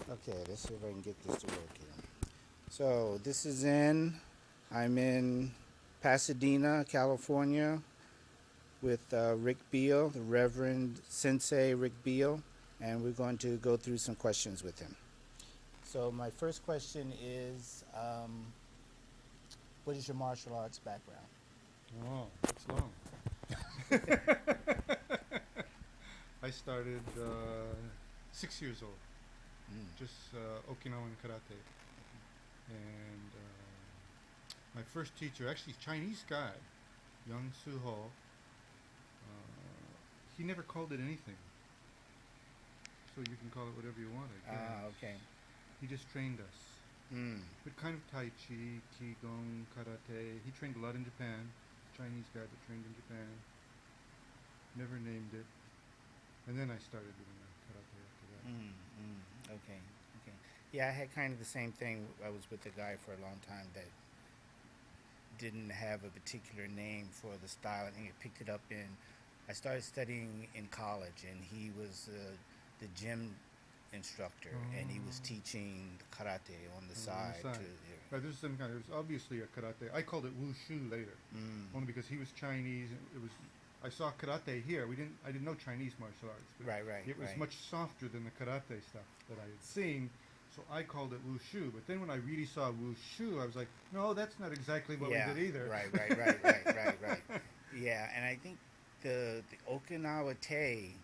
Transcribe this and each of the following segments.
Okay, let's see if I can get this to work here. So this is Zen. I'm in Pasadena, California, with Rick Beal, the Reverend Sensei Rick Beal, and we're going to go through some questions with him. So my first question is, what is your martial arts background? Oh, it's long. I started 6 years old, Mm. just Okinawan karate. And my first teacher, actually Chinese guy, Young Soo Ho, he never called it anything. So you can call it whatever you want, I guess. Okay. He just trained us. Mm. But kind of Tai Chi, Qigong, Karate. He trained a lot in Japan. Chinese guy that trained in Japan. Never named it. And then I started doing karate after that. Okay. Okay. Yeah, I had kind of the same thing. I was with a guy for a long time that didn't have a particular name for the style. I think I picked it up in. I started studying in college, and he was the gym instructor, and he was teaching karate on the side. Right, there's some kind. There's obviously a karate. I called it wushu later, only because he was Chinese. It was. I saw karate here. I didn't know Chinese martial arts. But Right. It was much softer than the karate stuff that I had seen. So I called it wushu. But then when I really saw wushu, I was like, no, that's not exactly what we did either. Right. Yeah, and I think the Okinawa Te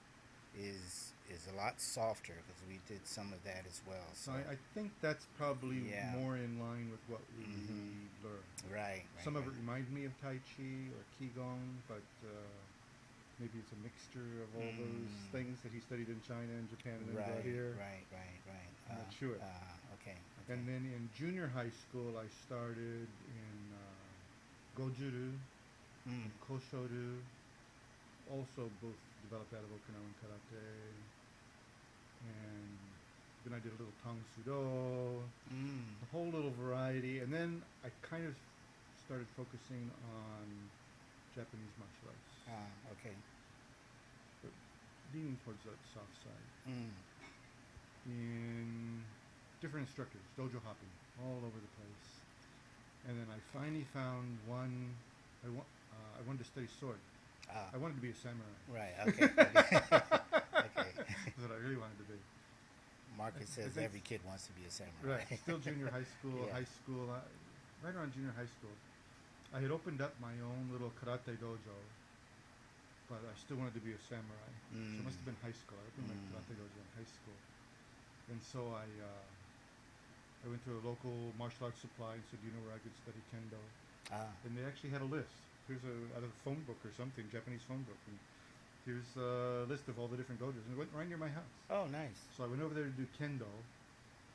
is a lot softer because we did some of that as well. So I think that's probably Yeah. more in line with what we Mhm. learned. Right. Some of it reminds me of Tai Chi or Qigong, but maybe it's a mixture of all those things that he studied in China and Japan and then brought here. Right. I'm not sure. Okay. And then in junior high school, I started in Gojuru Mm. and Koshoru. Also, both developed out of Okinawan karate. And then I did a little Tang Sudo, a whole little variety. And then I kind of started focusing on Japanese martial arts, Okay. but leaning towards that soft side. Mm. In different instructors, dojo hopping, all over the place. And then I finally found one. I wanted to study sword. I wanted to be a samurai. Right. Okay. Okay. That's what I really wanted to be. Marcus says every kid wants to be a samurai. Right. Still junior high school, Yeah. high school, right around junior high school. I had opened up my own little karate dojo, but I still wanted to be a samurai. So it must have been high school. I opened my karate dojo in high school. And so I went to a local martial arts supply and said, do you know where I could study kendo? And they actually had a list. Here's out of a phone book or something, Japanese phone book. And here's a list of all the different dojos. And it went right near my house. Oh, nice. So I went over there to do kendo.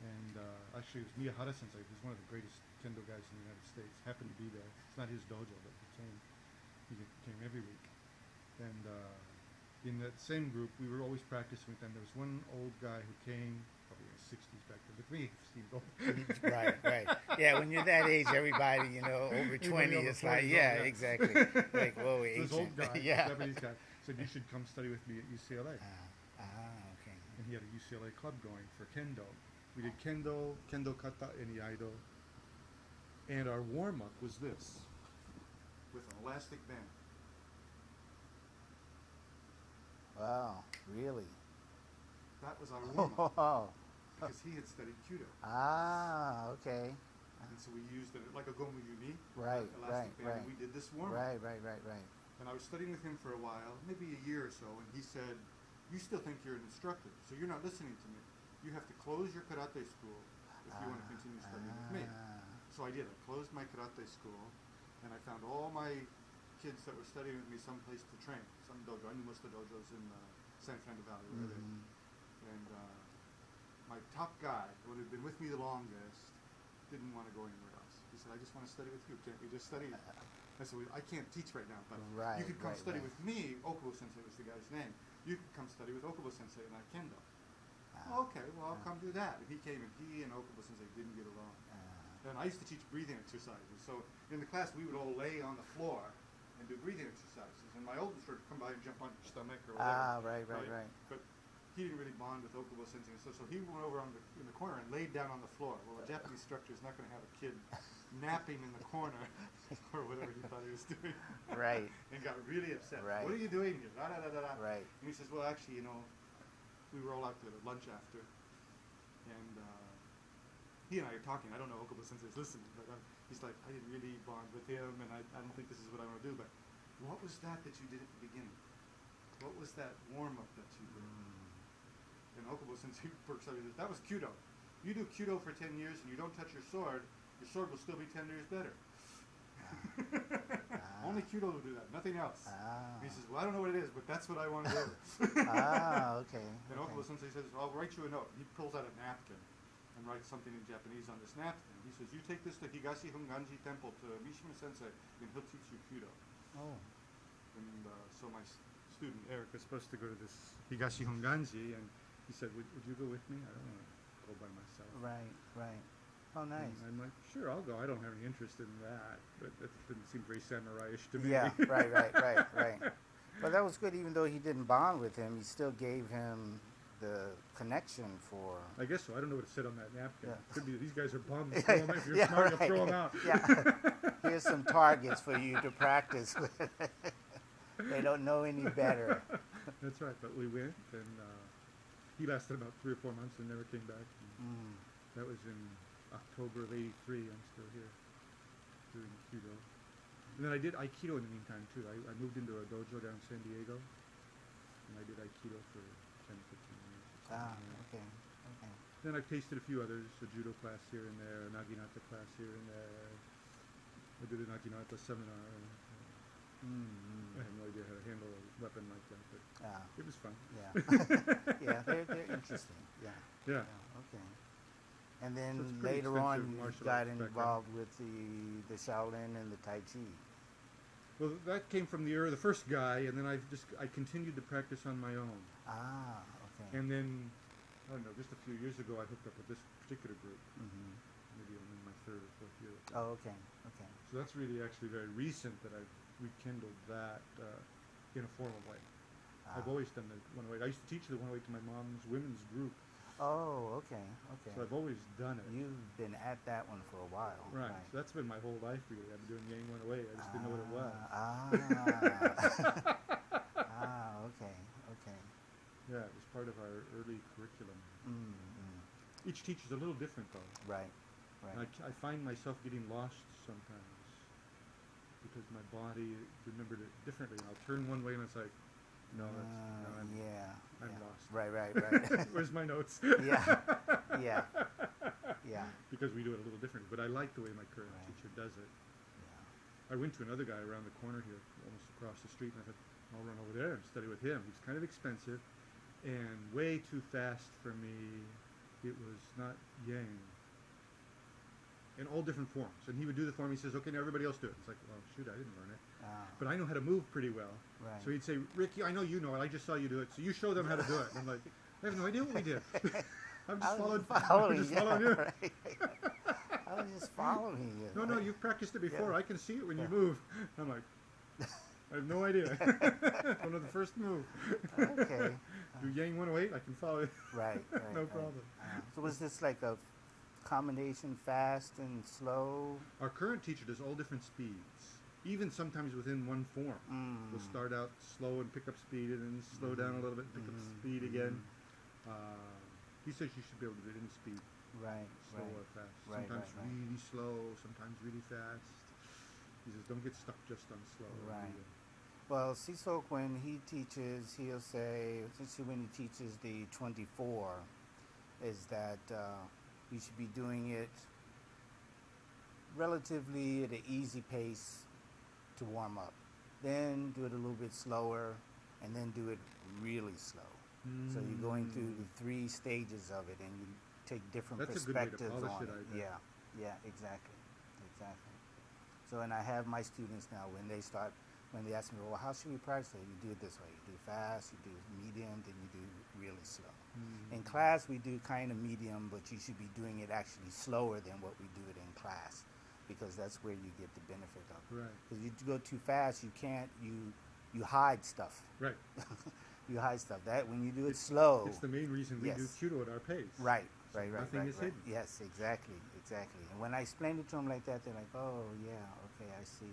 And actually, it was Miyahara Sensei, who's one of the greatest kendo guys in the United States. Happened to be there. It's not his dojo, but he came every week. And in that same group, we were always practicing with them. There was one old guy who came, probably in the 60s back then, but me, seemed old. Right. Yeah, when you're that age, everybody, over 20, it's like, yeah, exactly. Like, whoa, So this old guy, Yeah. Japanese guy, said, you should come study with me at UCLA. Okay. And he had a UCLA club going for kendo. We did kendo kata, and iaido. And our warm-up was this, with an elastic band. Wow, really? That was our warm-up, Oh. because he had studied Kyudo. Okay. And so we used it like a gomu yumi, Right. elastic band, and we did this warm-up. Right. And I was studying with him for a while, maybe a year or so, and he said, you still think you're an instructor, so you're not listening to me. You have to close your karate school if you want to continue studying with me. So I did. I closed my karate school, and I found all my kids that were studying with me someplace to train. Some dojo. I knew most of the dojos in San Fernando Valley where they were. And my top guy, who had been with me the longest, didn't want to go anywhere else. He said, I just want to study with you. Can't we just study? I said, I can't teach right now, but you could come study with me. Okubo Sensei was the guy's name. You could come study with Okubo Sensei and I kendo. Okay, well, I'll come do that. And he came, and he and Okubo Sensei didn't get along. And I used to teach breathing exercises. So in the class, we would all lay on the floor and do breathing exercises. And my old instructor would come by and jump on your stomach or whatever. Right. But he didn't really bond with Okubo Sensei, so he went over in the corner and laid down on the floor. Well, a Japanese instructor is not going to have a kid napping in the corner or whatever he thought he was doing. Right. And got really upset. Right. What are you doing here? Da, da, da, da, da. Right. And he says, well, actually, we were all out to lunch after, and he and I are talking. I don't know Okubo Sensei's listening, but he's like, I didn't really bond with him, and I don't think this is what I want to do. But what was that you did at the beginning? What was that warm-up that you did? And Okubo Sensei perks up and says, that was Kyudo. You do Kyudo for 10 years and you don't touch your sword will still be 10 years better. Only Kyudo will do that, nothing else. And he says, well, I don't know what it is, but that's what I want to do. Okay. And Okubo Sensei says, I'll write you a note. He pulls out a napkin and writes something in Japanese on this napkin. He says, you take this to Higashi Hunganji Temple to Mishima Sensei, and he'll teach you Kyudo. Oh. And so my student Eric was supposed to go to this Higashi Hunganji, and he said, would you go with me? I don't want to go by myself. Right. Oh, nice. And I'm like, sure, I'll go. I don't have any interest in that. But that didn't seem very samurai-ish to me. Yeah, right. But that was good. Even though he didn't bond with him, he still gave him the connection for... I guess so. I don't know what it said on that napkin. Yeah. Could be these guys are bums. Throw 'em if you're smart, you'll throw them out. Yeah. Here's some targets for you to practice with. They don't know any better. That's right. But we went, and he lasted about 3 or 4 months and never came back. That was in October of '83. I'm still here doing Kyudo. And then I did Aikido in the meantime, too. I moved into a dojo down in San Diego, and I did Aikido for 10, 15 years. Okay. Then I've tasted a few others, a judo class here and there, a naginata class here and there. I did a naginata seminar. I have no idea how to handle a weapon like that, but it was fun. Yeah. Yeah, they're interesting. Yeah. Okay. And then So later on, you martial got arts involved with the Shaolin and the Tai Chi. Well, that came from the first guy, and then I continued to practice on my own. Okay. And then, I don't know, just a few years ago, I hooked up with this particular group. Maybe I'm in my 3rd or 4th year. Oh, okay. So that's really actually very recent that I've rekindled that in a formal way. I've always done the 108. I used to teach the 108 to my mom's women's group. Oh, okay. So I've always done it. You've been at that one for a while. Right. So that's been my whole life, really. I've been doing Yang 108. I just didn't know what it was. Okay. Yeah, it was part of our early curriculum. Each teacher's a little different, though. Right. I find myself getting lost sometimes because my body remembered it differently. And I'll turn one way and it's like, no, I'm lost. Right. Where's my notes? Yeah. Because we do it a little differently. But I like the way my current teacher does it. I went to another guy around the corner here, almost across the street, and I thought, I'll run over there and study with him. He's kind of expensive and way too fast for me. It was not Yang. In all different forms. And he would do the form. He says, okay, now everybody else do it. It's like, well, shoot, I didn't learn it. But I know how to move pretty well. Right. So he'd say, Ricky, I know you know it. I just saw you do it. So you show them how to do it. And I'm like, I have no idea what we did. I'm just following you. Right. I was just following you. No, you've practiced it before. I can see it when you move. I'm like, I have no idea. Don't know the first move. Okay. Do Yang 108, I can follow it. Right. No problem. So was this like a combination fast and slow? Our current teacher does all different speeds, even sometimes within one form. We'll start out slow and pick up speed, and then slow down a little bit and pick up speed again. He says you should be able to do it in speed. Right. Slow or fast. Right, Sometimes right. really slow, sometimes really fast. He says don't get stuck just on slow. Right. Well, Sisok, when he teaches, he'll say, especially when he teaches the 24, is that you should be doing it relatively at an easy pace to warm up. Then do it a little bit slower, and then do it really slow. So you're going through the 3 stages of it, and you take different That's a good way to perspectives polish on it, it. I bet. Yeah, exactly. So, and I have my students now, when they ask me, well, how should we practice it? You do it this way. You do fast, you do medium, then you do really slow. In class, we do kind of medium, but you should be doing it actually slower than what we do it in class, because that's where you get the benefit of it. Right. Because you go too fast, you can't, you hide stuff. Right. You hide stuff. That when you do it slow. It's the main reason we do Yes. Judo at our pace. Right, So right, right, nothing right, is right. hidden. Yes, exactly, exactly. And when I explained it to them like that, they're like, "Oh, yeah, okay, I see,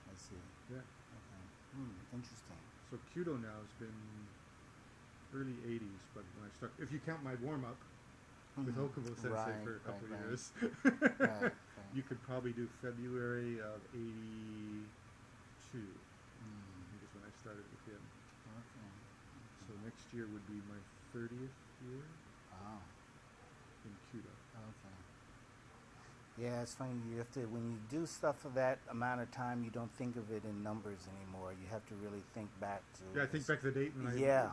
I see." Yeah. Okay. Interesting. So Judo now has been early 80s, but when I start, if you count my warm-up with Okubo Sensei Right, for a couple right, of years, right. you could probably do February of 82. I think is when I started with him. Okay. So next year would be my 30th year Wow. in Judo. Okay. Yeah, it's funny. You have to when you do stuff for that amount of time, you don't think of it in numbers anymore. You have to really think back to. Yeah, I think back to the date and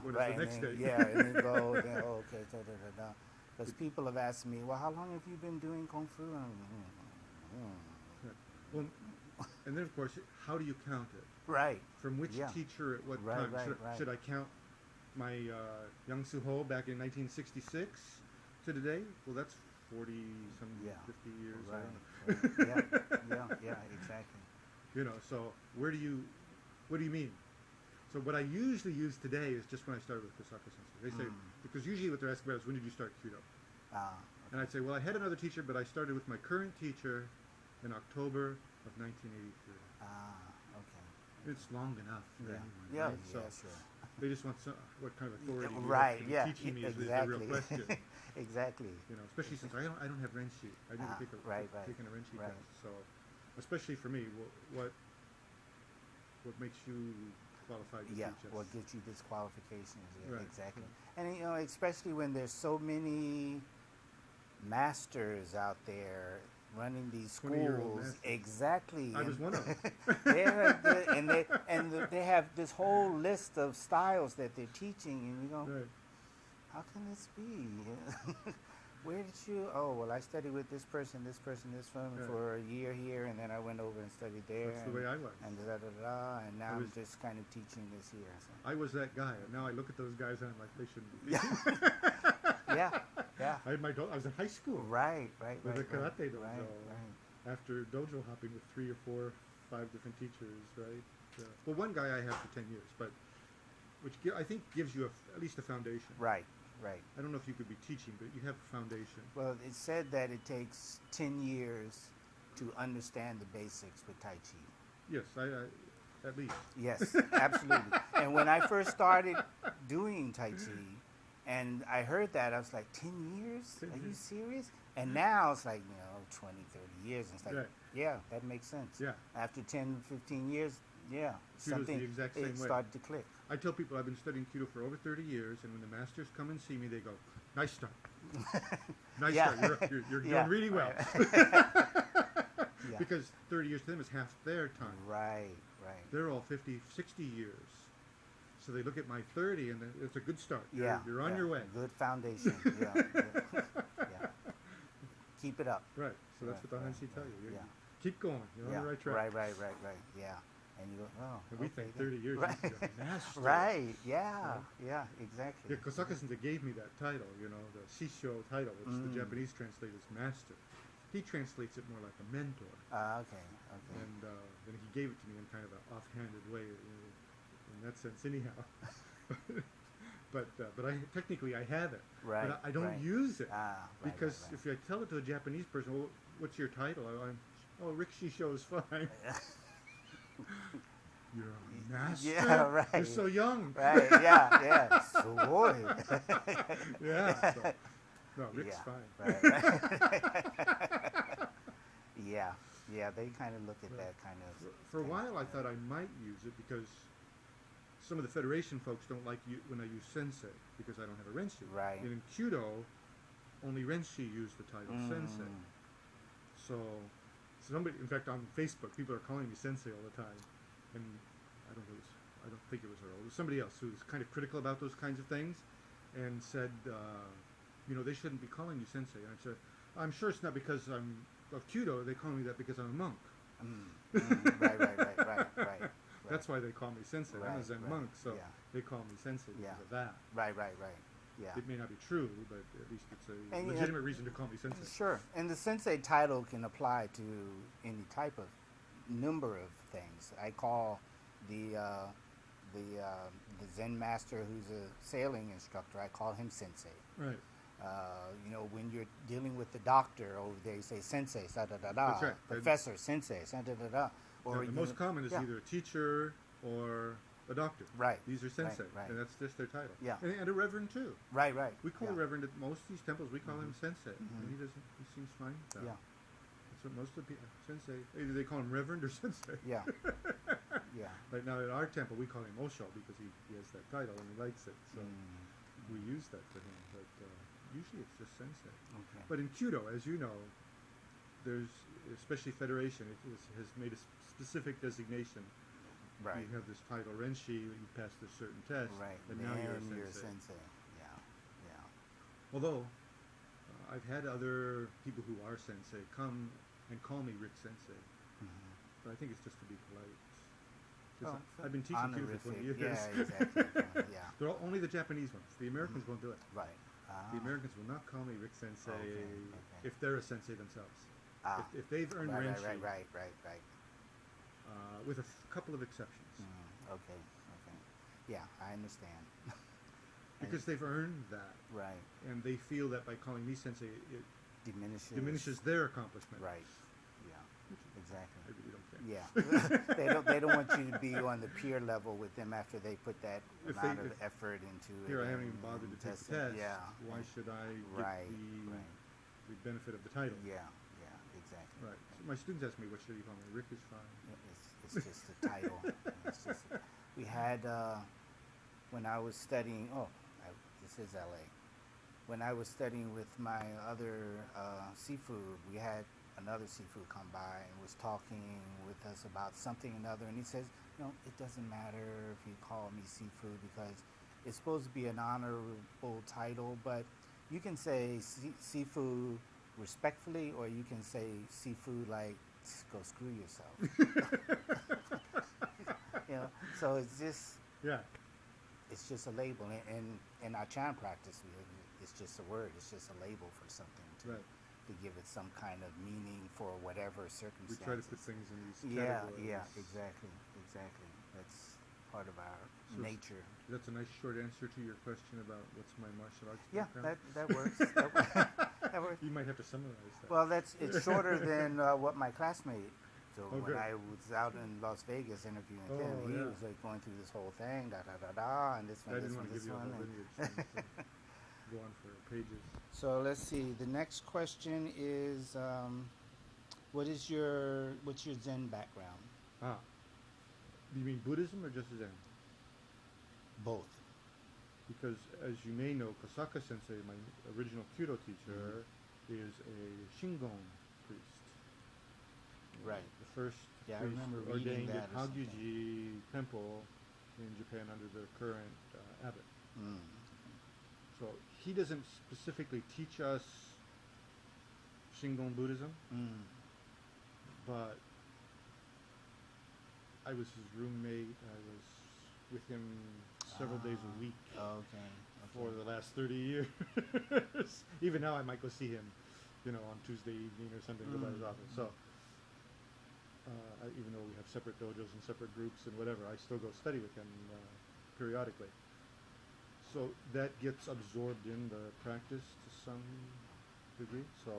what right. is the next and then, date? Yeah, and then go. Then, oh, okay, da da da da. Because people have asked me, well, how long have you been doing kung fu? And Yeah. Well, and then of course, how do you count it? right. From which Yeah. teacher at what Right, time? right, should, right. should I count my Young Soo Ho back in 1966 to today? Well, that's 40 some Yeah. 50 years. I Right. don't know. Yeah, exactly. You know, so what do you mean? So what I usually use today is just when I started with Kosaka Sensei. They say, because usually what they're asking about is when did you start Judo? Ah, And I'd say, well, I had another teacher, but I started with my current teacher in October of 1983. okay. It's long enough for Yeah, anyone, yeah, right? yeah, So sure. they just want some, what kind of authority you Right, have to be yeah, teaching me is the exactly. real question. Exactly. You know, especially since I don't have Renshi. I need to take right, taken a Renshi right. test. So, especially for me, what makes you qualified to Yeah, teach us? what gets you disqualifications. Yeah, Right. exactly. And you know, especially when there's so many masters out there running these 20-year-old schools. masters. Exactly. I was one of them. they have this whole list of styles that they're teaching, and you go, Right. how can this be? Where did you? Oh, well, I studied with this person, this person, this one Right. for a year here, and then I went over and studied there. That's the way I was. And da da da, and now I'm was- just kind of teaching this here. So. I was that guy. And now I look at those guys and I'm like, they shouldn't be. Yeah. I was in high school Right. with a karate dojo. Right. After dojo hopping with 3 or 4 or 5 different teachers, right? Well, one guy I had for 10 years, but which I think gives you at least a foundation. Right. I don't know if you could be teaching, but you have a foundation. Well, it said that it takes 10 years to understand the basics with Tai Chi. Yes, I at least. Yes, absolutely. And when I first started doing Tai Chi, and I heard that, I was like, 10 years? 10 Are you years. serious? And now it's like, 20, 30 years. And it's like, Right. yeah, that makes sense. Yeah. After 10, 15 years, yeah, Judo's the something, exact it same way. started to click. I tell people I've been studying Kyudo for over 30 years, and when the masters come and see me, they go, nice start. Nice Yeah. start. You're Yeah. doing really well. Yeah. Because 30 years to them is half their time. Right. They're all 50, 60 years. So they look at my 30, and it's a good start. Yeah. You're on your way. Good foundation. Yeah. Keep it up. Right. So that's what the Hanshi tell you. Yeah. Keep going. You're on the right track. Right. Yeah. And you go, oh. And we okay, think then. 30 years Right. is a master. Right. Yeah. Exactly. Yeah, Kosaka Sensei gave me that title, the Shisho title, which the Japanese translate as master. He translates it more like a mentor. Okay. And then he gave it to me in kind of an offhanded way, in that sense, anyhow. but technically I have it. Right. But I don't right. use it Right, because right. if I tell it to a Japanese person, well, what's your title? Rick Shisho is fine. You're a master. Yeah, right. You're so young. Right. Yeah. So boy. Yeah. So, no, Rick's Yeah, fine. Right. Yeah. They kind of look at that kind of. For a while, I thought I might use it because some of the Federation folks don't like you when I use sensei because I don't have a Renshi. Right. And in Kyudo, only Renshi use the title sensei. So somebody, in fact, on Facebook, people are calling me sensei all the time, and I don't think it was Earl. It was somebody else who was kind of critical about those kinds of things, and said, they shouldn't be calling you sensei. And I said, I'm sure it's not because I'm of Kyudo. They call me that because I'm a monk. Right. That's why they call me sensei. I'm a Zen monk, so they call me sensei because of that. Right. Yeah. It may not be true, but at least it's a And, legitimate reason to call me sensei. Sure. And the sensei title can apply to any type of number of things. I call the the Zen master who's a sailing instructor, I call him sensei. Right. When you're dealing with the doctor over there, you say sensei, da da da da. That's right. Professor, sensei, da da da da. Or the most common is either a teacher or a doctor. Right. These are sensei, right. and that's just their title. Yeah. And a reverend too. Right. We call a reverend at most of these temples. We call him sensei, and he doesn't. He seems fine. So. Yeah. That's what most of the people sensei. Either they call him reverend or sensei. Yeah. Yeah. Right now at our temple, we call him Osho because he has that title and he likes it. So we use that for him. But usually it's just sensei. Okay. But in Kyudo, as you know, there's especially Federation. Has made a specific designation. Right. You have this title Renshi. You passed a certain test. Right. And now you're a sensei. Yeah. Although I've had other people who are sensei come and call me Rick Sensei, but I think it's just to be polite. I've been teaching Kyudo for 20 years. Yeah, exactly. Yeah. They're only the Japanese ones. The Americans won't do it. Right. The Americans will not call me Rick Sensei Okay. if they're a sensei themselves. Ah. If they've earned Renshi. Right. With a couple of exceptions. Okay. Yeah, I understand. Because they've earned that. Right. And they feel that by calling me sensei, it diminishes their accomplishment. Right. Yeah. Exactly. I really don't care. Yeah. they don't want you to be on the peer level with them after they put that amount of effort into it. Here I haven't even bothered to take the test. Yeah. Why should I get the benefit of the title? Yeah. Exactly. Right. So my students ask me, what should you call me? Rick is fine. It's just a title. We had when I was studying. This is LA. When I was studying with my other seafood, we had another seafood come by and was talking with us about something or another, and he says, it doesn't matter if you call me seafood because it's supposed to be an honorable title, but you can say seafood respectfully, or you can say seafood like go screw yourself. So it's just it's just a label, and in our Chan practice, it's just a word. It's just a label for something to give it some kind of meaning for whatever circumstances. We try to put things in these categories. Yeah, exactly. That's part of our nature. That's a nice short answer to your question about what's my martial arts Yeah, background. that works. That works. You might have to summarize that. Well, it's shorter than what my classmate. So when good. I was out in Las Vegas interviewing him, he was like going through this whole thing, and this one, I didn't this want one, to this give you all one. the lineage thing, so go on for pages. So let's see. The next question is, what's your Zen background? Do you mean Buddhism or just Zen? Both. Because as you may know, Kosaka Sensei, my original Kyudo teacher, is a Shingon priest. Right. The first I priest remember reading ordained that at Hagyuji Temple in Japan under the current abbot. So he doesn't specifically teach us Shingon Buddhism, but I was his roommate. I was with him several days a week for the last 30 years. Even now I might go see him, on Tuesday evening or something, go by his office. So even though we have separate dojos and separate groups and whatever, I still go study with him periodically. So that gets absorbed in the practice to some degree. So,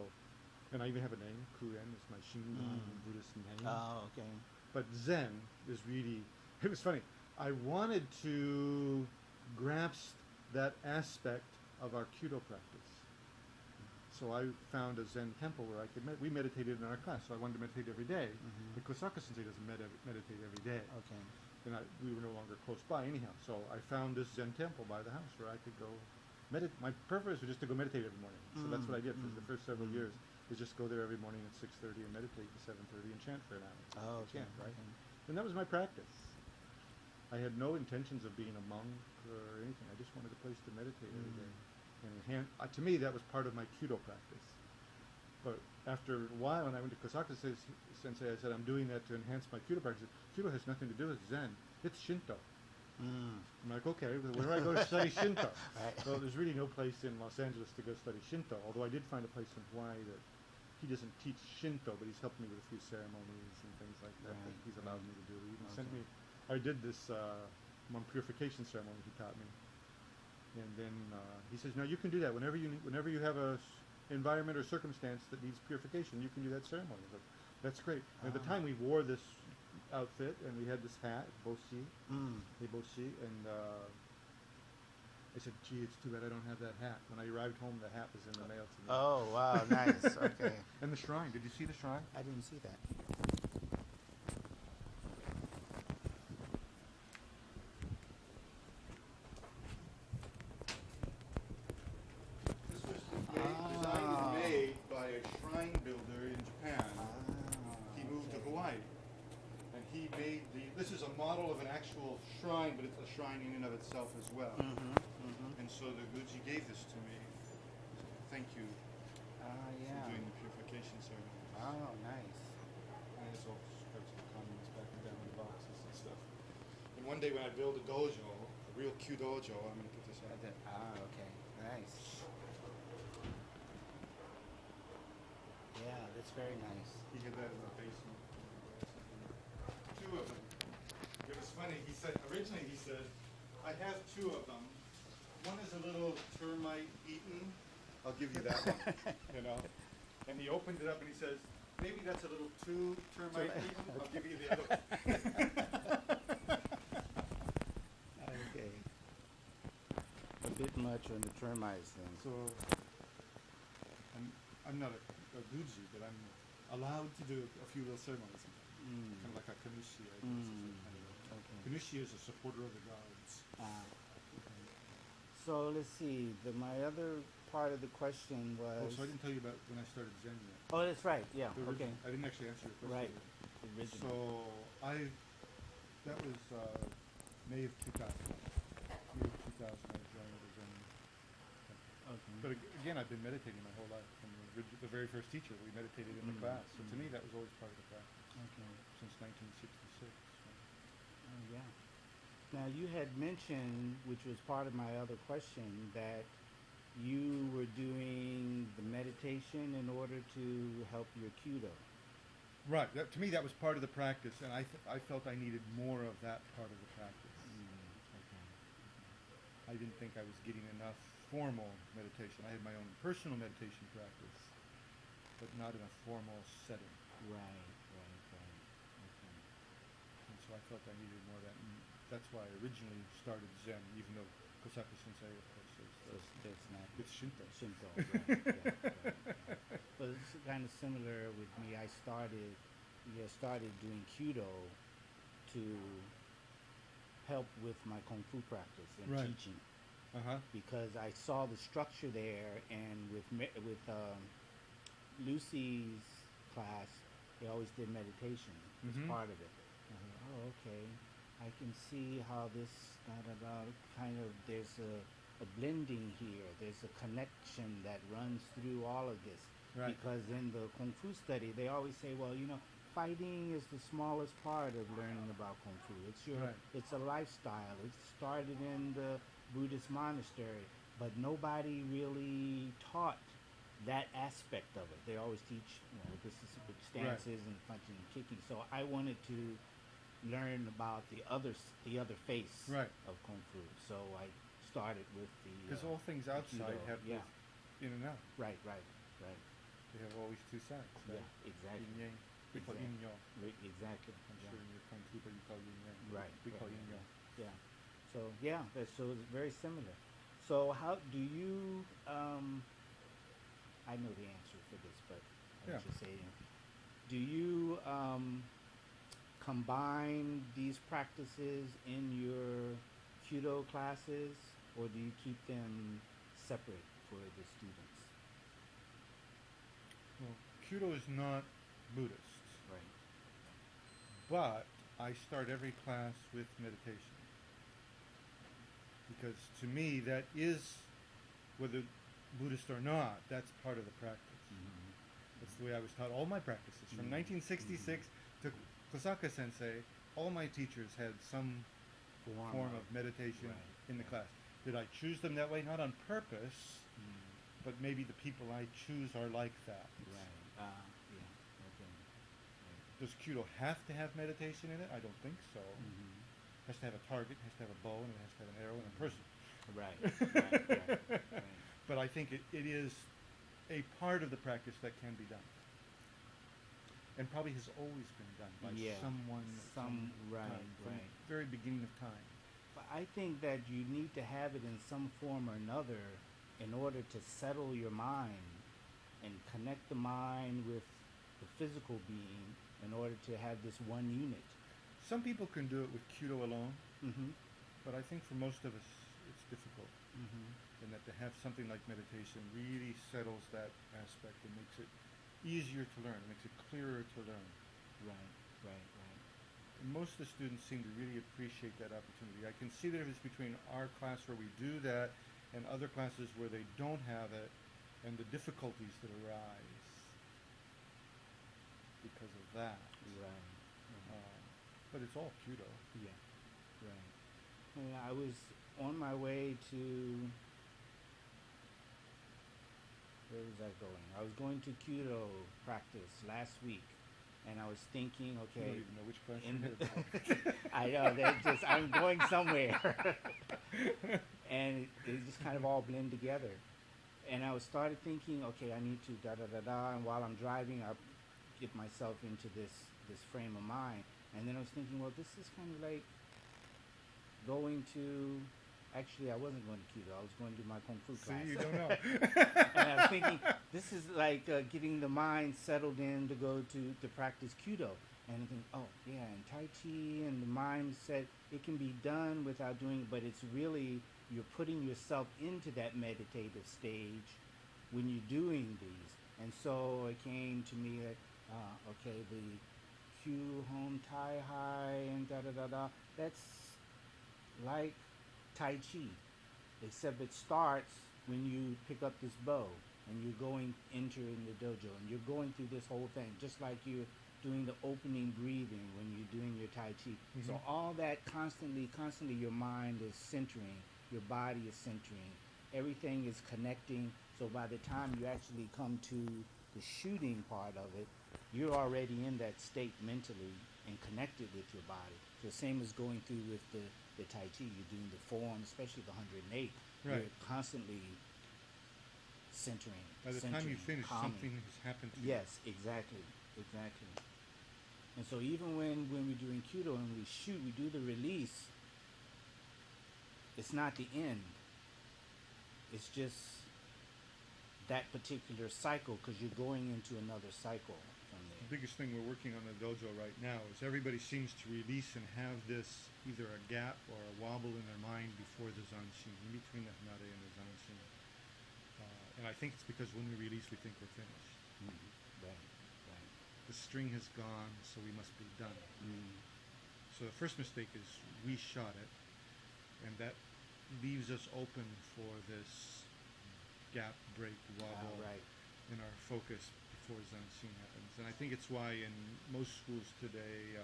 and I even have a name. Kuren is my Shingon Buddhist name. Oh, okay. But Zen is really, it was funny. I wanted to grasp that aspect of our Kyudo practice. So I found a Zen temple where I could we meditated in our class, so I wanted to meditate every day. But Kosaka Sensei doesn't meditate every day. Okay. And we were no longer close by anyhow. So I found this Zen temple by the house where I could go meditate. My purpose was just to go meditate every morning. So that's what I did for the first several years, is just go there every morning at 6:30 and meditate to 7:30 and chant for an hour. Oh, okay. Chant, right? And that was my practice. I had no intentions of being a monk or anything. I just wanted a place to meditate every day. And to me, that was part of my Kyudo practice. But after a while, when I went to Kosaka Sensei, I said, I'm doing that to enhance my Kyudo practice. Kyudo has nothing to do with Zen. It's Shinto. I'm like, okay, where do I go to study Shinto? Well, there's really no place in Los Angeles to go study Shinto, although I did find a place in Hawaii that he doesn't teach Shinto, but he's helped me with a few ceremonies and things like that that he's allowed me to do. He even sent me, I did this one purification ceremony he taught me. And then he says, "Now you can do that whenever you have a environment or circumstance that needs purification. You can do that ceremony." I was like, "That's great." And at the time, we wore this outfit and we had this hat, boshi, boshi, and I said, "Gee, it's too bad I don't have that hat." When I arrived home, the hat was in the mail to me. Oh, wow, nice. Okay. And the shrine. Did you see the shrine? I didn't see that. This was design was made by a shrine builder in Japan. He moved to Hawaii, and he made this is a model of an actual shrine, but it's a shrine in and of itself as well. And so the Guji gave this to me. Thank you Yeah. for doing the purification ceremony. Oh, nice. And it's all parts of the comments back and down in the boxes and stuff. And one day when I build a dojo, a real cute dojo, I'm going to put this out. Okay. Nice. Yeah, that's very nice. He had that in the basement. Two of them. It was funny. He said, originally he said, "I have two of them. One is a little termite eaten. I'll give you that one." You know? And he opened it up and he says, "Maybe that's a little too termite eaten. I'll give you the other one." Okay. A bit much on the termites then. So, I'm not a Guji, but I'm allowed to do a few little ceremonies sometimes. Kind of like a Kanushi, I guess. Okay. Kanushi is a supporter of the gods. So let's see. My other part of the question was. Oh, so I didn't tell you about when I started Zen yet. Oh, that's right. Yeah. The Okay. I didn't actually answer your question. Right. yet. Original. So that was May of 2000. May of 2000 I joined the Zen. Okay. But again, I've been meditating my whole life. From the very first teacher, we meditated in the class. So to me, that was always part of the practice. Okay. Since 1966. So. Oh, yeah. Now you had mentioned, which was part of my other question, that you were doing the meditation in order to help your Kyudo. Right. To me, that was part of the practice, and I felt I needed more of that part of the practice. Okay. I didn't think I was getting enough formal meditation. I had my own personal meditation practice, but not in a formal setting. Right. Okay. And so I felt I needed more of that. And that's why I originally started Zen, even though Kosaka Sensei, of course, That's not. it's Shinto. Shinto. Right. But it's kind of similar with me. I started doing Kyudo to help with my Kung Fu practice and Right. teaching. Because I saw the structure there, and with Lucy's class, they always did meditation as part of it. I thought, oh, okay, I can see how this kind of there's a blending here. There's a connection that runs through all of this. Right. Because in the Kung Fu study, they always say, well, fighting is the smallest part of learning about Kung Fu. It's a lifestyle. It started in the Buddhist monastery, but nobody really taught that aspect of it. They always teach, this is with stances and punching and kicking. So I wanted to learn about the other face of Kung Fu. So I started with the Because all things outside Judo. have Yeah. in and out. Right. They have always two sides. Right? Yeah, exactly. Yin yang. We call Exactly. yin yang. Exactly. I'm sure in your Kung Fu, but you call yin yang. Right. We call yin yang. Yeah. So so it's very similar. So how do you? I know the answer for this, but I should say, do you combine these practices in your Kyudo classes, or do you keep them separate for the students? Well, Kyudo is not Buddhist, Right. but I start every class with meditation. Because to me, that is, whether Buddhist or not, that's part of the practice. That's the way I was taught all my practices. From 1966 to Kosaka Sensei, all my teachers had some form of meditation in the class. Did I choose them that way? Not on purpose, but maybe the people I choose are like that. Right. Okay. Does Kyudo have to have meditation in it? I don't think so. has to have a target, has to have a bow, and it has to have an arrow and a person. Right, right. But I think it is a part of the practice that can be done. And probably has always been done by someone at some time, from the very beginning of time. But I think that you need to have it in some form or another in order to settle your mind and connect the mind with the physical being in order to have this one unit. Some people can do it with Kyudo alone, Mm-hmm. but I think for most of us it's difficult. Mm-hmm. And that to have something like meditation really settles that aspect and makes it easier to learn, makes it clearer to learn. Right. And most of the students seem to really appreciate that opportunity. I can see the difference between our class where we do that and other classes where they don't have it, and the difficulties that arise because of that. Right. But it's all Kyudo. Yeah. Right. And I was on my way to, where was I going? I was going to Kyudo practice last week, and I was thinking, You okay, don't even know which class in you're the, headed for. I know that just I'm going somewhere, and it just kind of all blend together. And I was started thinking, okay, I need to da da da da, and while I'm driving, I get myself into this frame of mind. And then I was thinking, well, this is kind of like going to. Actually, I wasn't going to Kyudo. I was going to do my Kung Fu class. See, you don't know. And I was thinking, this is like getting the mind settled in to go to practice Kyudo. And I think, oh, yeah, and Tai Chi and the mindset, it can be done without doing it, but it's really, you're putting yourself into that meditative stage when you're doing these. And so it came to me that, okay, the Kyu Home Tai Hai and da da da da, that's like Tai Chi, except it starts when you pick up this bow and you're entering the dojo and you're going through this whole thing, just like you're doing the opening breathing when you're doing your Tai Chi. Mm-hmm. So all that constantly your mind is centering, your body is centering, everything is connecting. So by the time you actually come to the shooting part of it, you're already in that state mentally and connected with your body. So same as going through with the Tai Chi, you're doing the form, especially the 108. Right. You're constantly centering. By the time you finish, calming. something has happened to you. Yes, exactly. And so even when we're doing Kyudo and we shoot, we do the release, it's not the end. It's just that particular cycle, because you're going into another cycle from The there. biggest thing we're working on in the dojo right now is everybody seems to release and have this either a gap or a wobble in their mind before the zanshin, in between the hanare and the zanshin. And I think it's because when we release, we think we're finished. Mm-hmm. Right. The string has gone, so we must be done. Mm. So the first mistake is we shot it, and that leaves us open for this gap, break, wobble Right. in our focus before zanshin happens. And I think it's why in most schools today,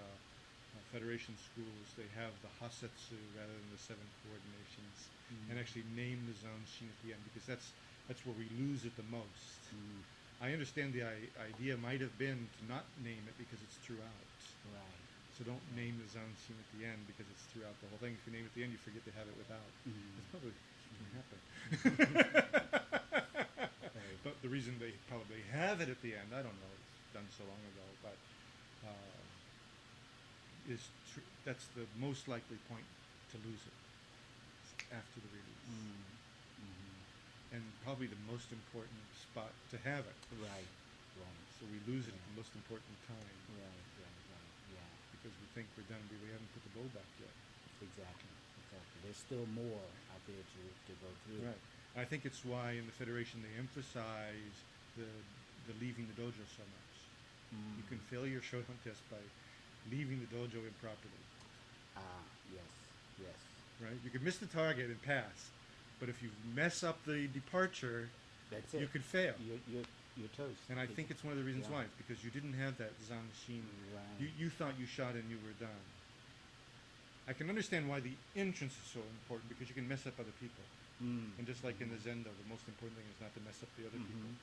federation schools, they have the hasetsu rather than the 7 coordinations, and actually name the zanshin at the end, because that's where we lose it the most. Mm. I understand the idea might have been to not name it because it's throughout. Right. So don't name the zanshin at the end because it's throughout the whole thing. If you name it at the end, you forget to have it without. That's probably what happened. Right. But the reason they probably have it at the end, I don't know, it's done so long ago, but that's the most likely point to lose it, after the release. And probably the most important spot to have it. Right. So we lose it at the most important time Right. Yeah. because we think we're done, but we haven't put the bow back yet. Exactly. There's still more out there to go through. Right. I think it's why in the Federation they emphasize the leaving the dojo so much. You can fail your Shodan test by leaving the dojo improperly. Yes. Right? You can miss the target and pass, but if you mess up the departure, That's it. you could fail. You're toast. And I think it's one of the reasons Yeah. why. It's because you didn't have that zanshin. Right. You thought you shot and you were done. I can understand why the entrance is so important, because you can mess up other people. And just like in the Zendo, the most important thing is not to mess up the other people.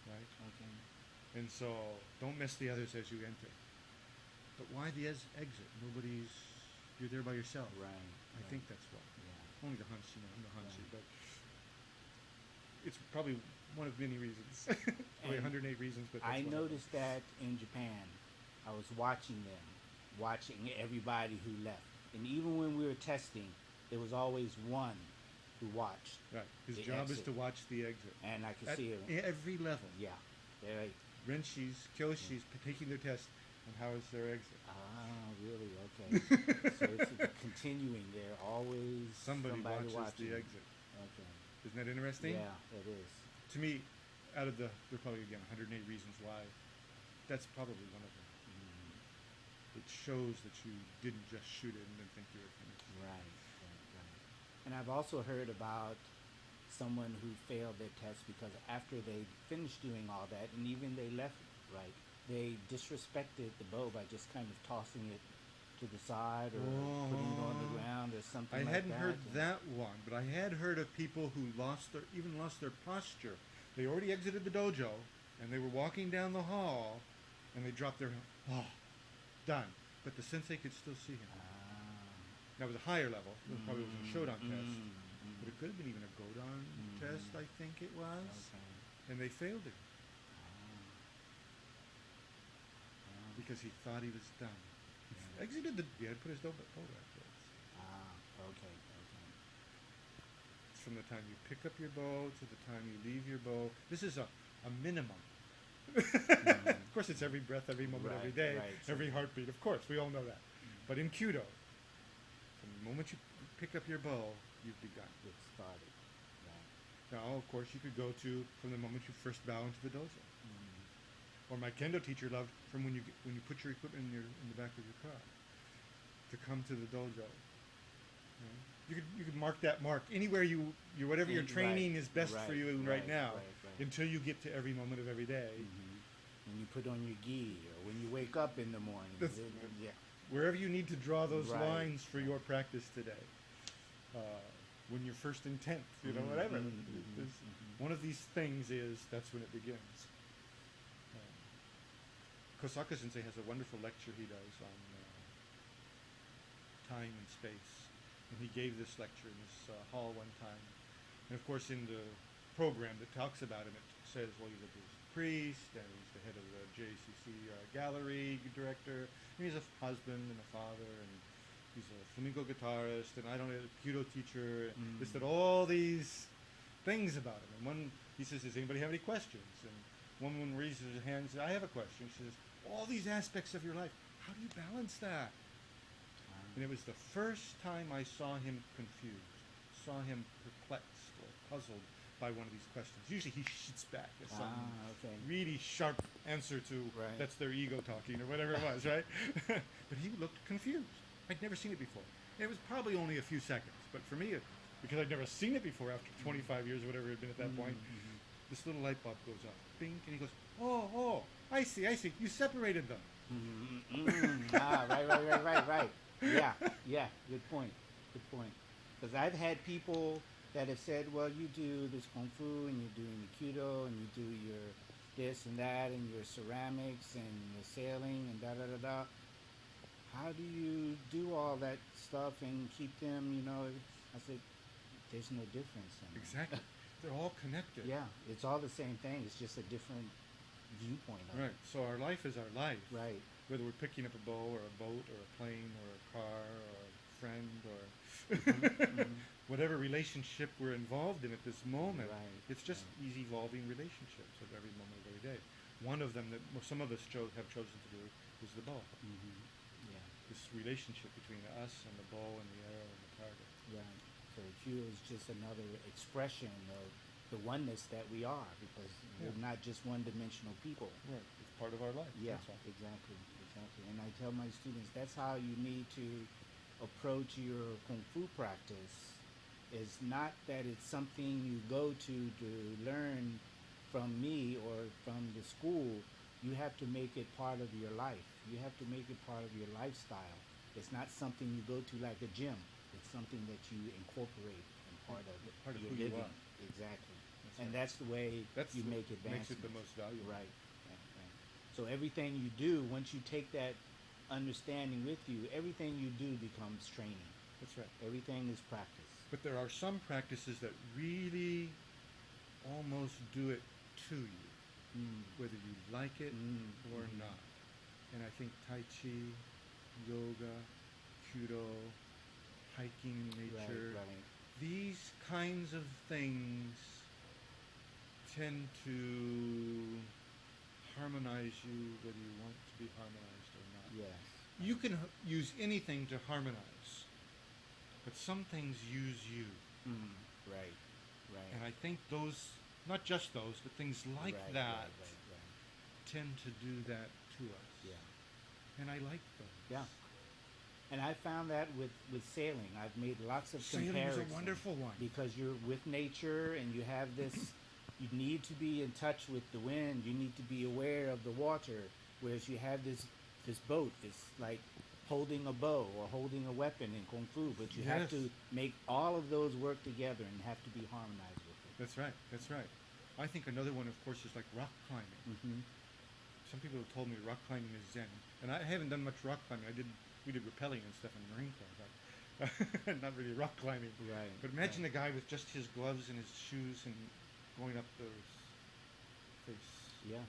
Right? Okay. And so don't mess the others as you enter. But why the exit? Nobody's You're there by yourself. Right. I think that's why. Yeah. Only the hunch, I'm the hunchy, Right. but it's probably one of many reasons. Probably And 108 reasons, but that's I one of them. noticed that in Japan. I was watching them, watching everybody who left. And even when we were testing, there was always one who watched. Right. His the job is exit. to watch the exit. And I could At see it. every level. Yeah. They're like, Renshis, Kyoshis, taking their test, and how is their exit? really? Okay. So it's continuing. There always Somebody watches watching. the exit. Okay. Isn't that interesting? Yeah, it is. To me, out of there are probably, again, 108 reasons why, that's probably one of them. It shows that you didn't just shoot it and then think you were finished. Right. And I've also heard about someone who failed their test because after they finished doing all that, and even they left, right, they disrespected the bow by just kind of tossing it to the side or putting it on the ground or something I like that. hadn't heard that one, but I had heard of people who lost their posture. They already exited the dojo, and they were walking down the hall, and they dropped their done. But the sensei could still see him. That was a higher level. It probably was a Shodan test. But it could have been even a Godon test, I think it was. Okay. And they failed it. Because he thought he was done. He exited he had put his bow back there. Okay. It's from the time you pick up your bow to the time you leave your bow. This is a minimum. Of course, it's every breath, every moment, every day, every heartbeat. Of course, we all know that. But in Kyudo, from the moment you pick up your bow, you've begun. It started. Right. Now, of course, you could go to from the moment you first bow into the dojo. Or my kendo teacher loved from when you put your equipment in the back of your car to come to the dojo. You could mark that mark anywhere you whatever your training is best for you right now until you get to every moment of every day. When you put on your gi or when you wake up in the morning. Wherever you need to draw those lines for your practice today. When you're first intent, whatever. One of these things that's when it begins. Kosaka Sensei has a wonderful lecture he does on time and space. And he gave this lecture in this hall one time. And of course in the program that talks about him, it says, well, he's a Buddhist priest, and he's the head of the JCC gallery director, and he's a husband and a father, and he's a flamenco guitarist, and a Kyudo teacher. Listed all these things about him. And one, he says, does anybody have any questions? And one woman raises her hand and says, I have a question. She says, all these aspects of your life, how do you balance that? And it was the first time I saw him confused, saw him perplexed or puzzled by one of these questions. Usually he shoots back at some really sharp answer to that's their ego talking or whatever it was, right? But he looked confused. I'd never seen it before. And it was probably only a few seconds, but for me, because I'd never seen it before after 25 years or whatever it had been at that point, this little light bulb goes up, bing, and he goes, oh, I see, you separated them. Right. Yeah, good point. Because I've had people that have said, well, you do this Kung Fu, and you're doing the Kyudo, and you do your this and that, and your ceramics, and your sailing, and da-da-da-da. How do you do all that stuff and keep them, I said, there's no difference. Exactly. They're all connected. Yeah, it's all the same thing. It's just a different viewpoint of it. So our life is our life. Right. Whether we're picking up a bow or a boat or a plane or a car or a friend or whatever relationship we're involved in at this moment, it's just these evolving relationships of every moment of every day. One of them that some of us have chosen to do is the bow. This relationship between us and the bow and the arrow and the target. Right. So Kyudo is just another expression of the oneness that we are, because we're not just one-dimensional people. Right. It's part of our life. Yeah, exactly. And I tell my students that's how you need to approach your Kung Fu practice. Is not that it's something you go to learn from me or from the school. You have to make it part of your life. You have to make it part of your lifestyle. It's not something you go to like a gym. It's something that you incorporate in part of your who living. you are. Exactly. That's the way you make advancements. Makes it the most valuable. Right. So everything you do, once you take that understanding with you, everything you do becomes training. That's right. Everything is practice. But there are some practices that really almost do it to you, whether you like it or not. And I think Tai Chi, yoga, Judo, hiking in nature, Right. these kinds of things tend to harmonize you whether you want to be harmonized or not. Yes. You can use anything to harmonize, but some things use you. Right. Right. And I think those, not just those, but things like that Right. tend to do that to us. Yeah. And I like those. Yeah. And I found that with sailing. I've made lots of Sailing is comparisons. a wonderful one. Because you're with nature and you have this, you need to be in touch with the wind. You need to be aware of the water. Whereas you have this boat, it's like holding a bow or holding a weapon in Kung Fu. But you have to make all of those work together and have to be harmonized with it. That's right. That's right. I think another one, of course, is like rock climbing. Mm-hmm. Some people have told me rock climbing is Zen, and I haven't done much rock climbing. We did rappelling and stuff in the Marine Corps, but not really rock climbing. Right. But imagine a guy with just his gloves and his shoes and going up those face. Yeah.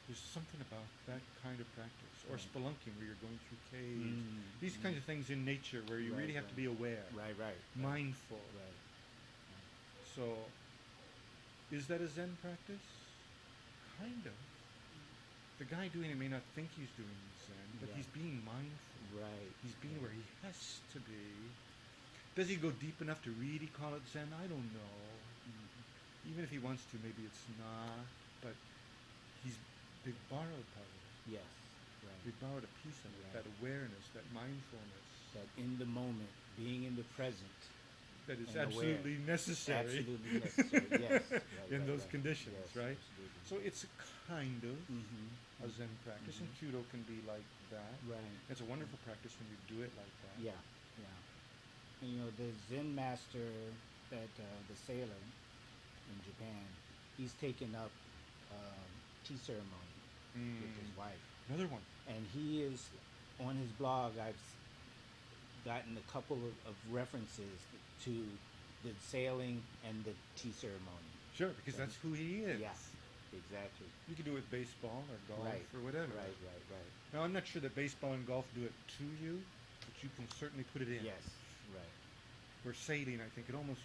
There's something about that kind of practice, or spelunking, where you're going through caves. These kinds of things in nature, where you really have to be aware, Right. mindful. Right. So, is that a Zen practice? Kind of. The guy doing it may not think he's doing Zen, but he's being mindful. Right. He's being where he has to be. Does he go deep enough to really call it Zen? I don't know. Even if he wants to, maybe it's not. But they borrowed part of it. Yes. Right. They borrowed a piece of it, that awareness, that mindfulness. That in the moment, being in the present. That is and absolutely necessary. Absolutely necessary. Yes. In those conditions, yes, right? Absolutely. So it's a kind of a Zen practice, and Judo can be like that. Right. It's a wonderful practice when you do it like that. Yeah. And the Zen master that the sailor in Japan, he's taken up tea ceremony with his wife. Another one. And he is on his blog. I've gotten a couple of references to the sailing and the tea ceremony. Sure, because that's who he is. Yes, exactly. You can do it with baseball or golf or whatever. Right. Now, I'm not sure that baseball and golf do it to you, but you can certainly put it in. Yes, right. Where sailing, I think it almost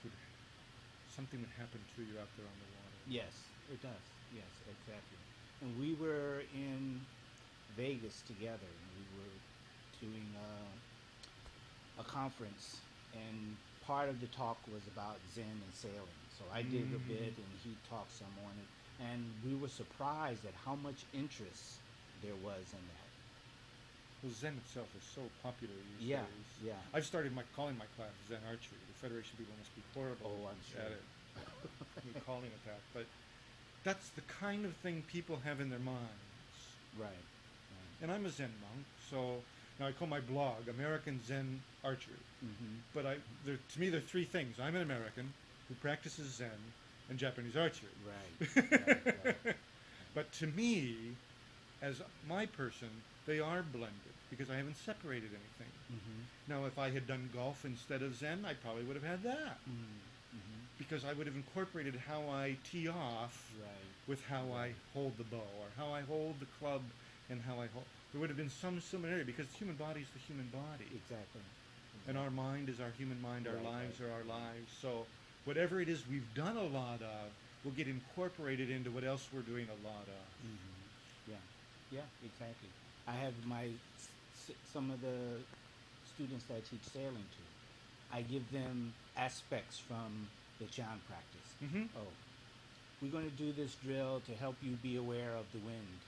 something would happen to you out there on the water. Yes, it does. Yes, exactly. And we were in Vegas together, and we were doing a conference, and part of the talk was about Zen and sailing. So I did a bit, and he talked some on it, and we were surprised at how much interest there was in that. Well, Zen itself is so popular these Yeah, days. yeah. I've started calling my class Zen Archery. The Federation people must be horrible I'm sure. at it. Me calling it that. But that's the kind of thing people have in their minds. Right. And I'm a Zen monk, so now I call my blog American Zen Archery. But to me, there are three things. I'm an American who practices Zen and Japanese archery. Right. But to me, as my person, they are blended because I haven't separated anything. Now, if I had done golf instead of Zen, I probably would have had that. Because I would have incorporated how I tee off with how I hold the bow, or how I hold the club, and how I hold. There would have been some similarity because the human body is the human body. Exactly. And our mind is our human mind, our lives are our lives. So whatever it is we've done a lot of will get incorporated into what else we're doing a lot of. Yeah, exactly. I have some of the students that I teach sailing to. I give them aspects from the Chan practice. Oh, we're going to do this drill to help you be aware of the wind.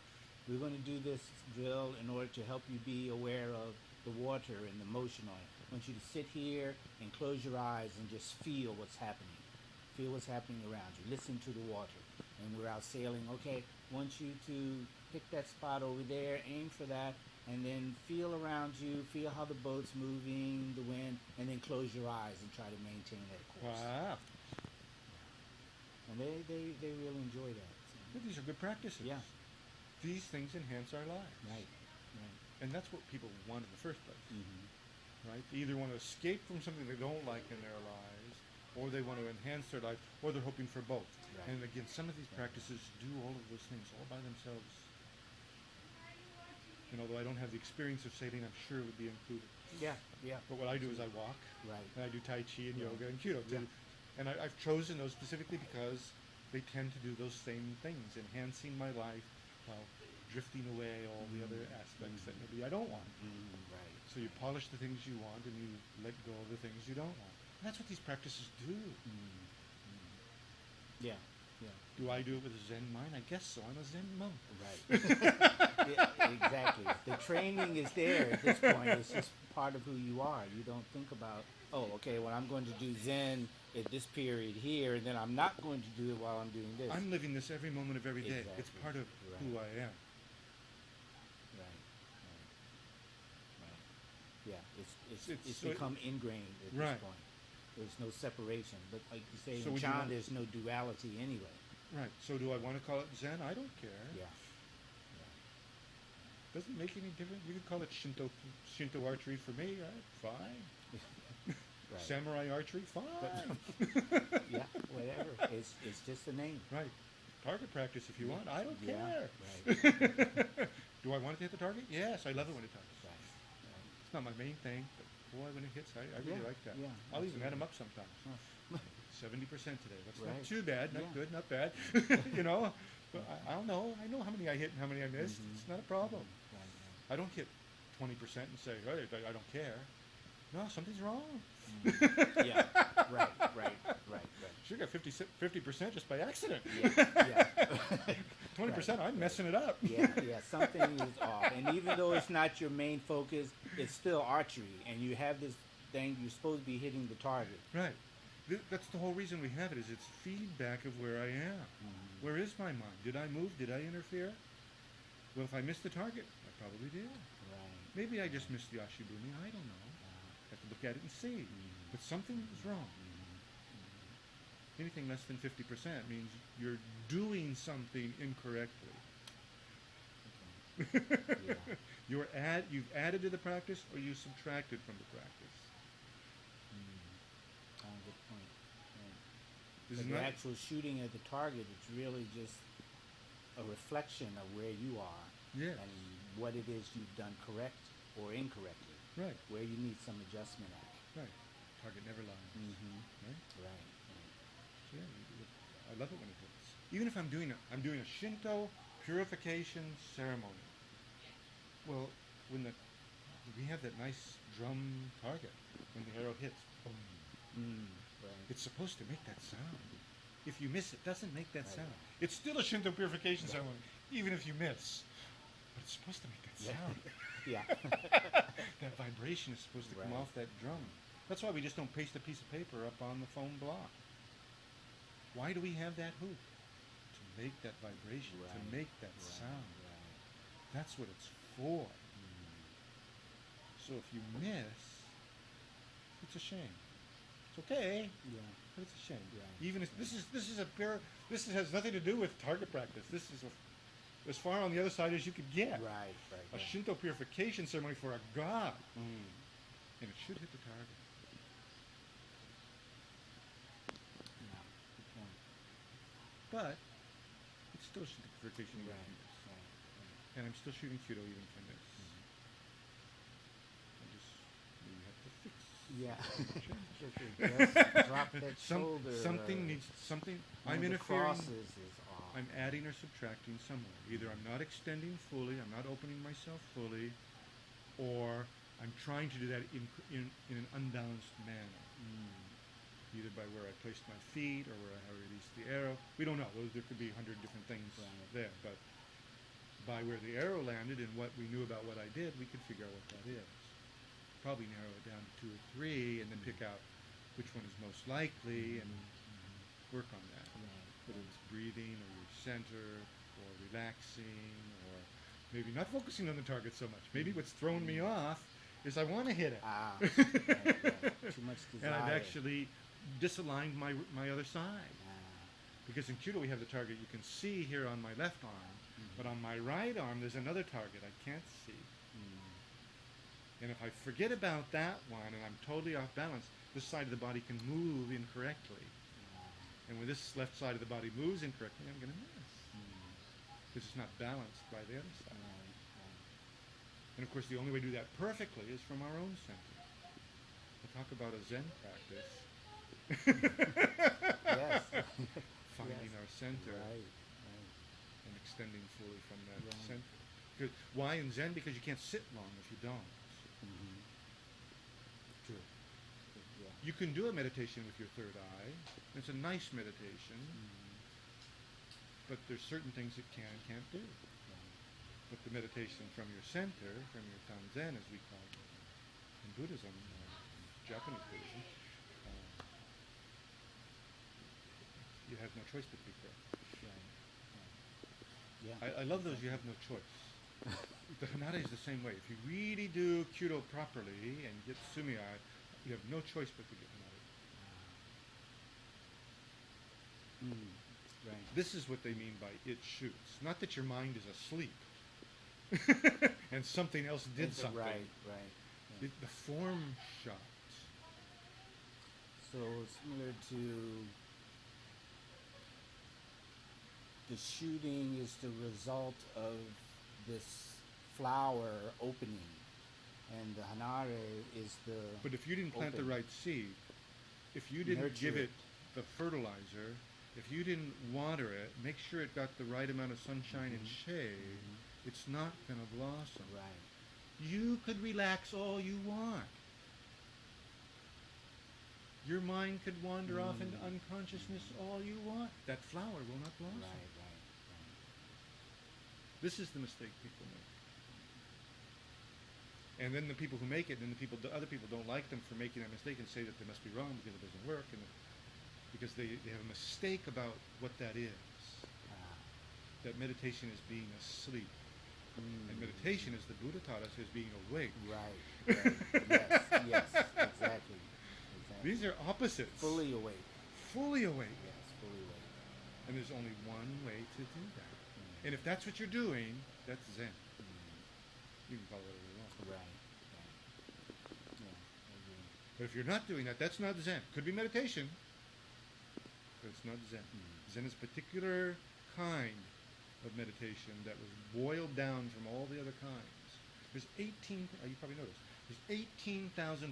We're going to do this drill in order to help you be aware of the water and the motion on it. I want you to sit here and close your eyes and just feel what's happening. Feel what's happening around you. Listen to the water. And we're out sailing. Okay, want you to pick that spot over there, aim for that, and then feel around you, feel how the boat's moving, the wind, and then close your eyes and try to maintain that course. Wow. And they really enjoy that. Well, these are good practices. Yeah. These things enhance our lives. Right. And that's what people want in the first place, Mm-hmm. right? They either want to escape from something they don't like in their lives, or they want to enhance their life, or they're hoping for both. Right. And again, some of these practices do all of those things all by themselves. And although I don't have the experience of sailing, I'm sure it would be included. Yeah, yeah. But what I do is I walk, Right. and I do Tai Chi and Yeah. yoga and Judo. Yeah. And I've chosen those specifically because they tend to do those same things, enhancing my life while drifting away all the other aspects that maybe I don't want. Right. So you polish the things you want and you let go of the things you don't want. And that's what these practices do. Yeah, yeah. Do I do it with a Zen mind? I guess so. I'm a Zen monk. Right. Yeah, exactly. The training is there at this point. It's just part of who you are. You don't think about, oh, okay, well, I'm going to do Zen at this period here, and then I'm not going to do it while I'm doing this. I'm living this every moment of every day. It's Exactly. part of who I am. Right. Yeah, It's it's so- become ingrained at Right. this point. There's no separation. But like you say, So in would you Chan, want- there's no duality anyway. Right. So do I want to call it Zen? I don't care. Yeah. Doesn't make any difference. You could call it Shinto archery for me, right? Fine. Right. Samurai archery, fine. Yeah, whatever. It's just a name. Right. Target practice if you want. I don't Yeah. care. Right. Do I want it to hit the target? Yes, I love it when it does. Right. It's not my main thing, but boy, when it hits, I really Yeah, like that. yeah, I'll even add absolutely. them up sometimes. Huh. 70% today. That's not Right. too bad. Not Yeah. good, not bad. You know, but I don't know. I know how many I hit and how many I missed. It's not a problem. Right. I don't hit 20% and say, hey, I don't care. No, something's wrong. Yeah. Right. Should got 50% just by accident. Yeah. 20%, I'm messing it up. Yeah. Something is off. And even though it's not your main focus, it's still archery. And you have this thing, you're supposed to be hitting the target. Right. That's the whole reason we have it, is it's feedback of where I am. Where is my mind? Did I move? Did I interfere? Well, if I missed the target, I probably did. Right. Maybe I just missed the ashibumi. I don't know. Have to look at it and see. But something is wrong. Anything less than 50% means you're doing something incorrectly. Yeah. You've added to the practice, or you subtracted from the practice. Good point. Right. This But is the not actual shooting at the target, it's really just a reflection of where you are Yes. and what it is you've done correct or incorrectly, right. where you need some adjustment at. Right. Target never lies. Right. Right. So yeah, I love it when it hits. Even if I'm doing a Shinto purification ceremony. Well, when we have that nice drum target, when the arrow hits, boom. Right. It's supposed to make that sound. If you miss, it doesn't make that Right. sound. It's still a Shinto purification ceremony, even if you miss. But it's supposed to make that sound. Yeah. That vibration is supposed to come Right. off that drum. That's why we just don't paste a piece of paper up on the foam block. Why do we have that hoop? To make that vibration, to Right. make that Right. sound. Right. That's what it's for. So if you miss, it's a shame. It's okay, Yeah. but it's a shame. Yeah. Even if this has nothing to do with target practice. This is as far on the other side as you could get. Right. A Shinto purification ceremony for a god, Mm. and it should hit the target. Yeah. Good point. But it's still Shinto purification even if Right. you miss. Right. And I'm still shooting Kyudo even if I miss. You have to fix. Yeah. Just drop that shoulder. Something. One I'm of the interfering. crosses is off. I'm adding or subtracting somewhere. Either I'm not extending fully, I'm not opening myself fully, or I'm trying to do that in an unbalanced manner. Either by where I placed my feet or where I released the arrow. We don't know. There could be 100 different things there. But by where the arrow landed and what we knew about what I did, we could figure out what that is. Probably narrow it down to 2 or 3 and then pick out which one is most likely and work on that. Whether it's breathing or your center or relaxing or maybe not focusing on the target so much. Maybe what's throwing me off is I want to hit it. Right. Too much desire. And I've actually disaligned my other side. Because in Kyudo we have the target you can see here on my left arm, but on my right arm there's another target I can't see. And if I forget about that one and I'm totally off balance, this side of the body can move incorrectly. And when this left side of the body moves incorrectly, I'm going to miss. Because it's not balanced by the other side. And of course, the only way to do that perfectly is from our own center. We'll talk about a Zen practice. Yes. Finding Yes. our center Right. and extending fully from that Right. center. Because, why in Zen? Because you can't sit long if you don't. Mm-hmm. True. Yeah. You can do a meditation with your third eye. It's a nice meditation, but there's certain things it can and can't do. But the meditation from your center, from your Tanzen, as we call it in Buddhism, Japanese Buddhism, you have no choice but to be correct. Yeah. I love those you have no choice. The Hanare is the same way. If you really do Kyudo properly and get Sumiai, you have no choice but to get Hanare. Right. This is what they mean by it shoots. Not that your mind is asleep and something else did something. Right. Yeah. The form shot. So similar to the shooting is the result of this flower opening, and the hanare is the. But if you didn't plant the open. right seed, if you didn't Nurture give it. it the fertilizer, if you didn't water it, make sure it got the right amount of sunshine and shade, it's not going to blossom. Right. You could relax all you want. Your mind could wander off into unconsciousness all you want. That flower will not blossom. Right. This is the mistake people make. And then the people who make it, and the other people don't like them for making that mistake and say that they must be wrong because it doesn't work, and because they have a mistake about what that is. That meditation is being asleep. And meditation, as the Buddha taught us, is being awake. Right. Yes. Exactly. These are opposites. Fully awake. Fully awake. Yes. Fully awake. And there's only one way to do that. And if that's what you're doing, that's Zen. You can call it whatever you want. Right. Yeah. I agree. But if you're not doing that, that's not Zen. Could be meditation, but it's not Zen. Zen is a particular kind of meditation that was boiled down from all the other kinds. There's 18, you probably know this, there's 18,400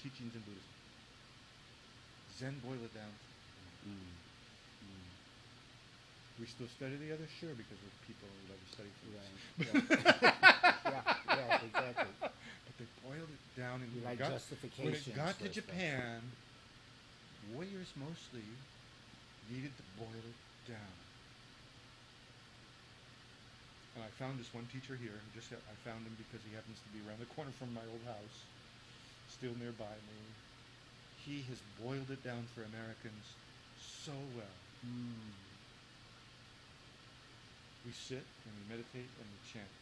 teachings in Buddhism. Zen boiled it down. We still study the others? Sure, because we're people and we love to study things. Right. Yeah, exactly. But they boiled it down, and You like when justifications it got to for stuff. Japan, warriors mostly needed to boil it down. And I found this one teacher here. I found him because he happens to be around the corner from my old house, still nearby me. He has boiled it down for Americans so well. We sit and we meditate and we chant.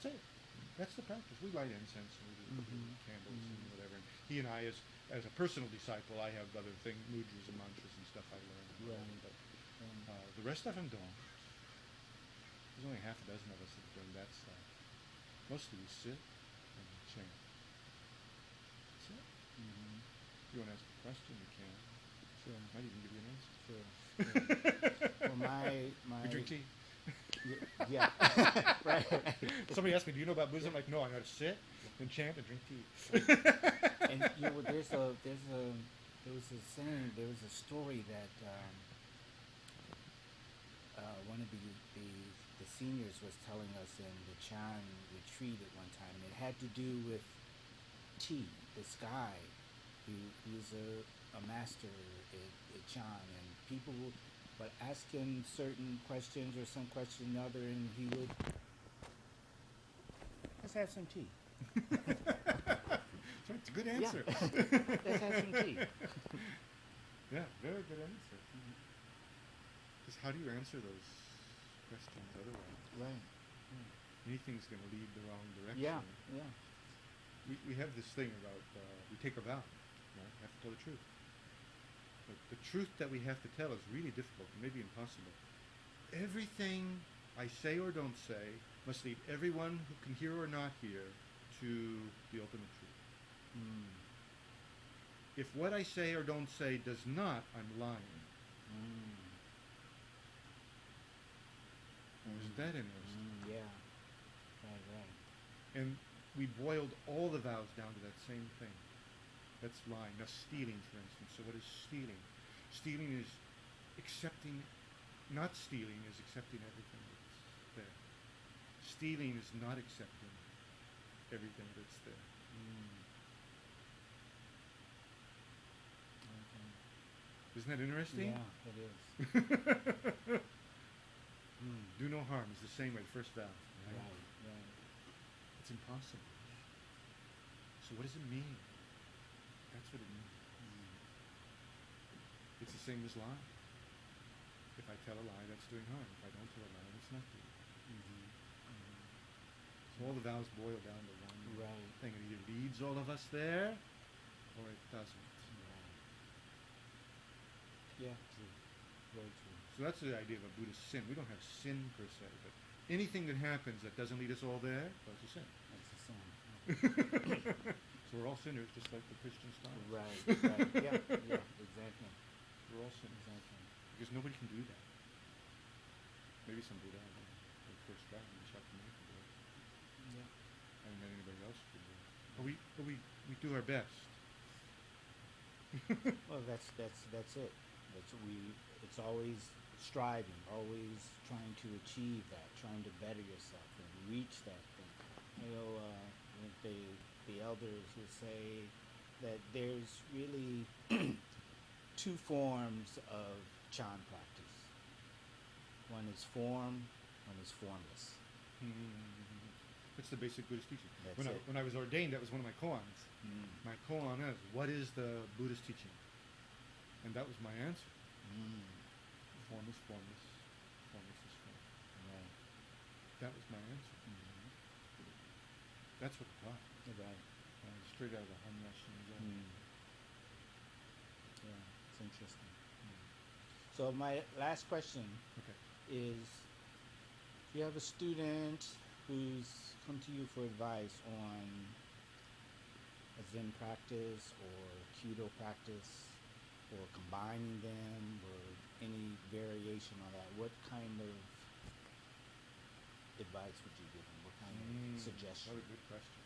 That's it. That's the practice. We light incense and we do candles and whatever. And he and I, as a personal disciple, I have other things, mudras and mantras and stuff I learned. But the rest of them don't. There's only half a dozen of us that are doing that stuff. Mostly we sit and we chant. That's it. If you want to ask a question, you can. Sure. I might even give you an answer. Sure. Well, my. We drink tea. Yeah. Right. Somebody asked me, "Do you know about Buddhism?" I'm like, no, I know to sit and chant and drink tea. And there was a saying, there was a story that one of the seniors was telling us in the Chan retreat at one time, and it had to do with tea. This guy who's a master at Chan, and people would ask him certain questions or some question or other, and he would, let's have some tea. It's a good answer. Let's have some tea. Yeah, very good answer. Because how do you answer those questions otherwise? Right. Anything's going to lead the wrong direction. Yeah. We have this thing about we take a vow, right? We have to tell the truth. But the truth that we have to tell is really difficult, maybe impossible. Everything I say or don't say must leave everyone who can hear or not hear to the ultimate truth. If what I say or don't say does not, I'm lying. Isn't that interesting? Yeah. Right. And we boiled all the vows down to that same thing. That's lying. Now, stealing, for instance. So what is stealing? Stealing is accepting, not stealing is accepting everything that's there. Stealing is not accepting everything that's there. Okay. Isn't that interesting? Yeah, it is. Do no harm is the same way, the first vow. Right? Right. It's impossible. So what does it mean? That's what it means. It's the same as lying. If I tell a lie, that's doing harm. If I don't tell a lie, that's not doing harm. So all the vows boil down to one thing. It either leads all of us there, or it doesn't. Yeah, true. Very true. So that's the idea of a Buddhist sin. We don't have sin per se, but anything that happens that doesn't lead us all there, that's a sin. That's a sin. So we're all sinners, just like the Christian style. Right. Yeah, exactly. We're all sinners. Exactly. Because nobody can do that. Maybe some Buddha, the first guy, and Shakyamuni can do it. Yeah. I haven't met anybody else who can do it. But we do our best. Well, that's it. It's always striving, always trying to achieve that, trying to better yourself and reach that thing. The elders would say that there's really two forms of Chan practice. One is form, one is formless. That's the basic Buddhist teaching. That's When it. I was ordained, that was one of my koans. My koan is, what is the Buddhist teaching? And that was my answer. Form is formless. Formless is form. Right. That was my answer. That's what it taught. Right. Straight out of the Hanyashi Zen. Yeah, it's interesting. So my last question Okay. is, you have a student who's come to you for advice on a Zen practice or Kyudo practice or combining them or any variation on that. What kind of advice would you give them? What kind of suggestion? What a good question.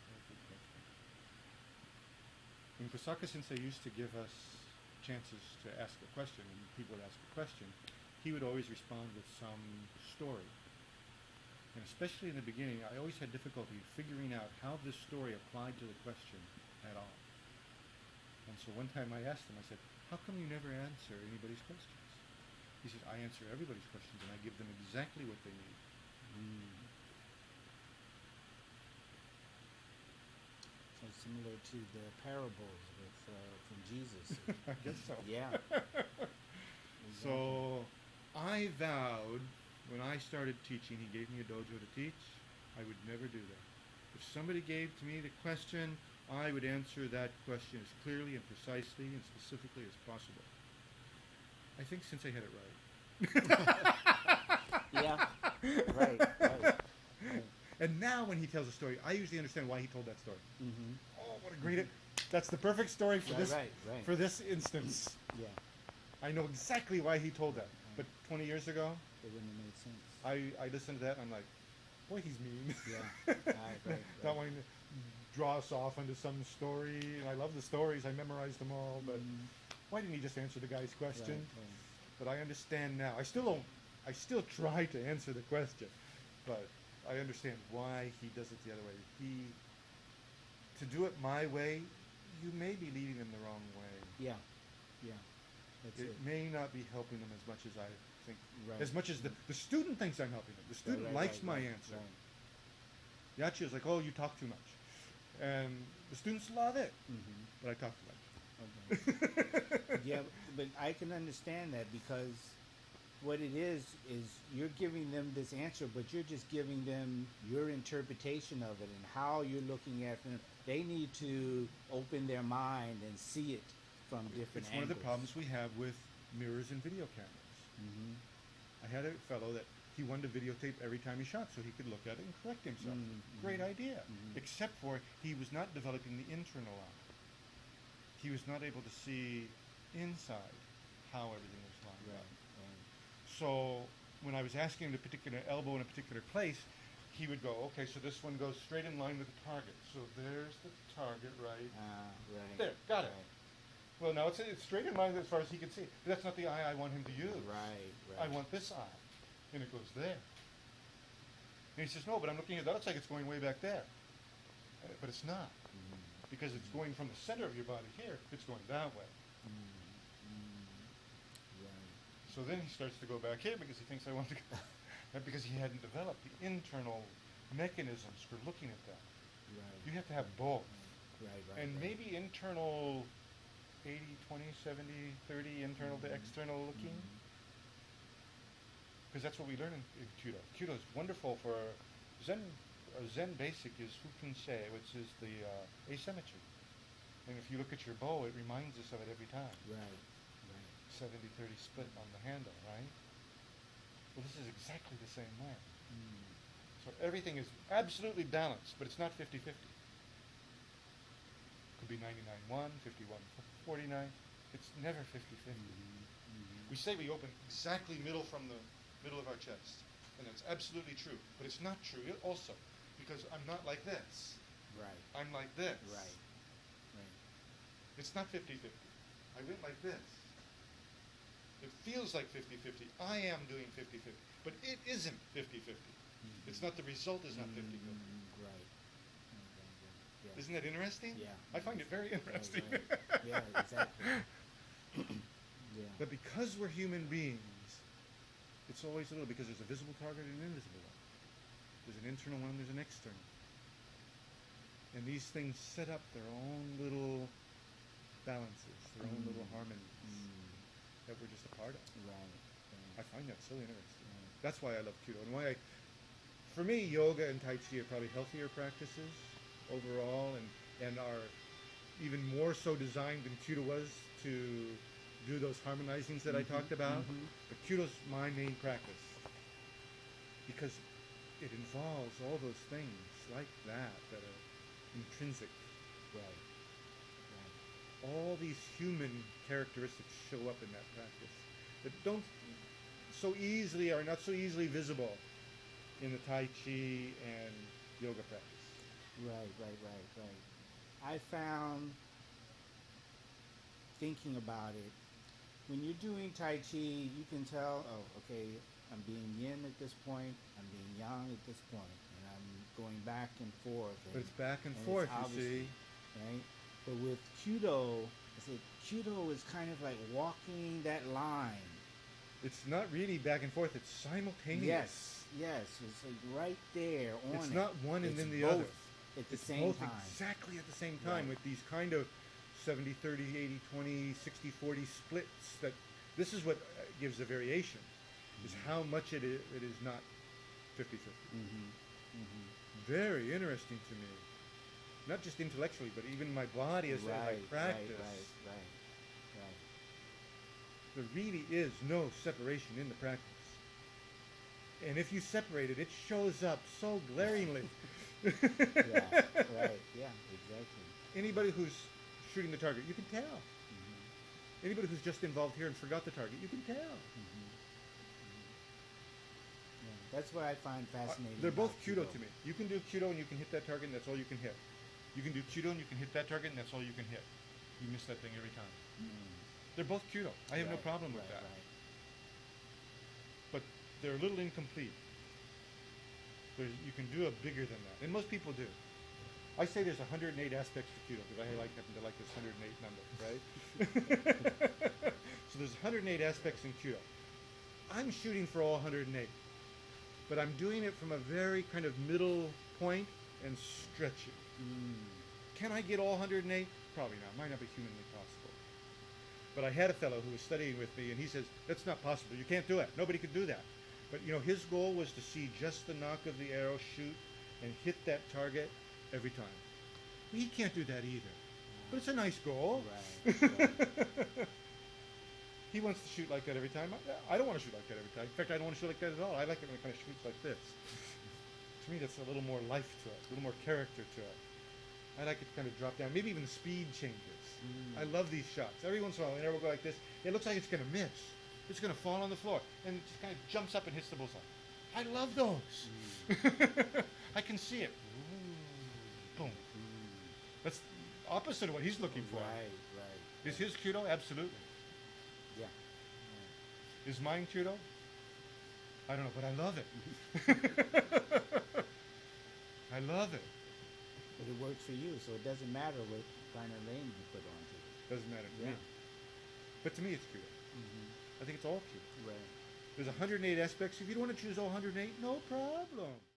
When Kusaka Sensei used to give us chances to ask a question, and people would ask a question, he would always respond with some story. And especially in the beginning, I always had difficulty figuring out how this story applied to the question at all. And so one time I asked him, I said, how come you never answer anybody's questions? He said, I answer everybody's questions and I give them exactly what they need. So similar to the parables from Jesus. I guess so. Yeah. So I vowed, when I started teaching, he gave me a dojo to teach, I would never do that. If somebody gave to me the question, I would answer that question as clearly and precisely and specifically as possible. I think Sensei had it right. Yeah. Right. And now when he tells a story, I usually understand why he told that story. Oh, what a great... That's the perfect story for for this instance. Yeah. I know exactly why he told that. But 20 years ago, It wouldn't have made sense. I listened to that and I'm like, boy, he's mean. Yeah. Right. Not wanting to draw us off into some story. And I love the stories. I memorized them all. But why didn't he just answer the guy's question? Right. But I understand now. I still try to answer the question. But I understand why he does it the other way. To do it my way, you may be leading them the wrong way. Yeah. That's It may not be helping them as much as I think. Right. As much as the student thinks I'm helping them. The student likes my answer. Yachi is like, oh, you talk too much. And the students love it. But I talk too much. Okay. Yeah, but I can understand that because what it is you're giving them this answer, but you're just giving them your interpretation of it and how you're looking at them. They need to open their mind and see it from different angles. One of the problems we have with mirrors and video cameras. I had a fellow that he wanted to videotape every time he shot so he could look at it and correct himself. Great idea. Except for he was not developing the internal eye. He was not able to see inside how everything was lined up. So when I was asking him a particular elbow in a particular place, he would go, okay, so this one goes straight in line with the target. So there's the target right there. Got it. Well, now it's straight in line as far as he can see. But that's not the eye I want him to use. I want this eye. And it goes there. And he says, no, but I'm looking at that. Looks like it's going way back there. But it's not. Because it's going from the center of your body here. It's going that way. So then he starts to go back here because he thinks I want to go. Because he hadn't developed the internal mechanisms for looking at that. You have to have both. And maybe internal 80, 20, 70, 30, internal to external looking. Because that's what we learn in Kyudo. Kyudo is wonderful for Zen. Zen basic is Fukunsei, which is the asymmetry. And if you look at your bow, it reminds us of it every time. 70-30 split on the handle, right? Well, this is exactly the same way. So everything is absolutely balanced, but it's not 50-50. Could be 99-1, 51-49. It's never 50-50. We say we open exactly middle from the middle of our chest, and that's absolutely true. But it's not true also, because I'm not like this. I'm like this. It's not 50-50. I went like this. It feels like 50-50. I am doing 50-50. But it isn't 50-50. It's not, the result is not 50-50. Isn't that interesting? I find it very interesting. Exactly. But because we're human beings, it's always a little, because there's a visible target and an invisible one. There's an internal one, there's an external. And these things set up their own little balances, their own little harmonies that we're just a part of. I find that so interesting. That's why I love Kyudo. And why for me, yoga and Tai Chi are probably healthier practices overall, and are even more so designed than Kyudo was to do those harmonizings that I talked about. But Kyudo's my main practice because it involves all those things like that are intrinsic. All these human characteristics show up in that practice that don't so easily, are not so easily visible in the Tai Chi and yoga practice. I found, thinking about it, when you're doing Tai Chi, you can tell, oh, okay, I'm being yin at this point, I'm being yang at this point, and I'm going back and forth. But it's back and forth, you see. Right? But with Kyudo, I said, Kyudo is kind of like walking that line. It's not really back and forth, it's simultaneous. Yes, it's like right there on It's it. not one and then the both other. At the It's same both time. exactly at the same time with these kind of 70-30, 80-20, 60-40 splits. That this is what gives the variation, is how much it is not 50-50. Very interesting to me. Not just intellectually, but even my body as I practice. There really is no separation in the practice. And if you separate it, it shows up so glaringly. Exactly. Anybody who's shooting the target, you can tell. Anybody who's just involved here and forgot the target, you can tell. That's what I find fascinating. They're both Kyudo to me. You can do Kyudo and you can hit that target and that's all you can hit. You can do Kyudo and you can hit that target and that's all you can hit. You miss that thing every time. They're both Kyudo. I have no problem with that. But they're a little incomplete. You can do a bigger than that. And most people do. I say there's 108 aspects to Kyudo because I happen to like this 108 number, right? So there's 108 aspects in Kyudo. I'm shooting for all 108. But I'm doing it from a very kind of middle point and stretching. Can I get all 108? Probably not. Might not be humanly possible. But I had a fellow who was studying with me, and he says, that's not possible. You can't do it. Nobody could do that. But, his goal was to see just the knock of the arrow shoot and hit that target every time. He can't do that either. But it's a nice goal. He wants to shoot like that every time. I don't want to shoot like that every time. In fact, I don't want to shoot like that at all. I like it when it kind of shoots like this. To me, that's a little more life to it, a little more character to it. I like it to kind of drop down. Maybe even the speed changes. I love these shots. Every once in a while, whenever we go like this, it looks like it's going to miss. It's going to fall on the floor. And it just kind of jumps up and hits the bullseye. I love those. I can see it. Boom. That's opposite of what he's looking for. Right. Is his kudo? Absolutely. Yeah. Is mine kudo? I don't know, but I love it. I love it. But it works for you, so it doesn't matter what kind of lane you put onto it. Doesn't matter to me. But to me, it's kudo. I think it's all kudo. Right. There's 108 aspects. If you don't want to choose all 108, no problem.